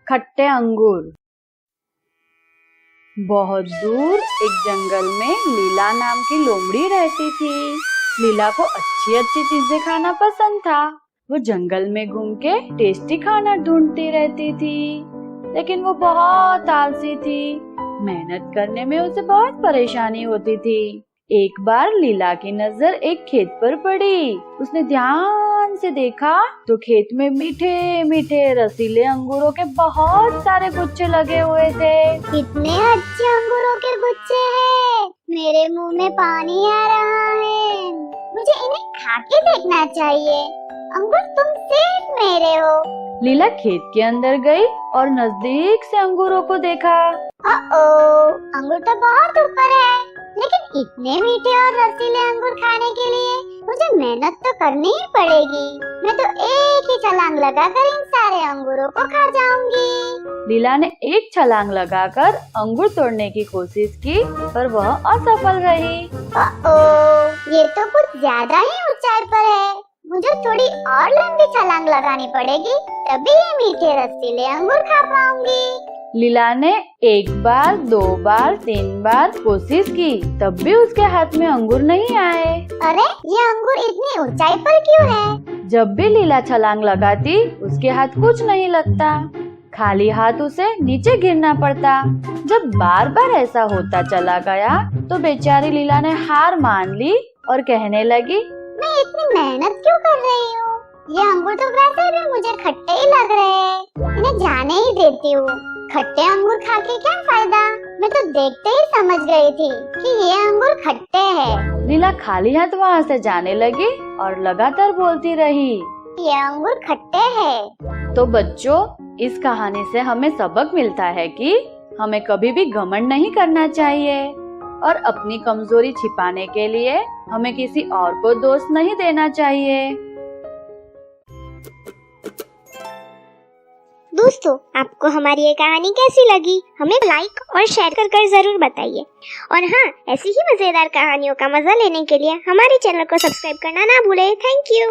खट्टे अंगूर। बहुत दूर एक जंगल में लीला नाम की लोमड़ी रहती थी। लीला को अच्छी अच्छी चीजें खाना पसंद था। वो जंगल में घूम के टेस्टी खाना ढूंढती रहती थी, लेकिन वो बहुत आलसी थी। मेहनत करने में उसे बहुत परेशानी होती थी। एक बार लीला की नजर एक खेत पर पड़ी। उसने ध्यान से देखा तो खेत में मीठे मीठे रसीले अंगूरों के बहुत सारे गुच्छे लगे हुए थे। कितने अच्छे अंगूरों के गुच्छे हैं। मेरे मुंह में पानी आ रहा है। मुझे इन्हें खा के देखना चाहिए। अंगूर तुम सिर्फ मेरे हो। लीला खेत के अंदर गई और नजदीक से अंगूरों को देखा। अंगूर तो बहुत ऊपर है, लेकिन इतने मीठे और रसीले अंगूर खाने के लिए मुझे मेहनत तो करनी ही पड़ेगी। मैं तो एक ही छलांग लगाकर इन सारे अंगूरों को खा जाऊंगी। लीला ने एक छलांग लगाकर अंगूर तोड़ने की कोशिश की, पर वह असफल रही। ये तो कुछ ज्यादा ही ऊंचाई पर है। मुझे थोड़ी और लंबी छलांग लगानी पड़ेगी, तभी ये मीठे रसीले अंगूर खा पाऊंगी। लीला ने एक बार, 2 बार, 3 बार कोशिश की, तब भी उसके हाथ में अंगूर नहीं आए। अरे, ये अंगूर इतनी ऊंचाई पर क्यों है? जब भी लीला छलांग लगाती, उसके हाथ कुछ नहीं लगता। खाली हाथ उसे नीचे गिरना पड़ता। जब बार बार ऐसा होता चला गया, तो बेचारी लीला ने हार मान ली और कहने लगी, मैं इतनी मेहनत क्यों कर रही हूँ? ये अंगूर तो वैसे भी मुझे खट्टे ही लग रहे हैं। इन्हें जाने ही देती हूँ। खट्टे अंगूर खा के क्या फायदा? मैं तो देखते ही समझ गई थी कि ये अंगूर खट्टे हैं। लीला खाली हाथ वहाँ से जाने लगी और लगातार बोलती रही, ये अंगूर खट्टे हैं। तो बच्चों, इस कहानी से हमें सबक मिलता है कि हमें कभी भी घमंड नहीं करना चाहिए और अपनी कमजोरी छिपाने के लिए हमें किसी और को दोष नहीं देना चाहिए। दोस्तों, आपको हमारी ये कहानी कैसी लगी? हमें लाइक और शेयर कर जरूर बताइए। और हाँ, ऐसी ही मजेदार कहानियों का मजा लेने के लिए हमारे चैनल को सब्सक्राइब करना ना भूलें। Thank you.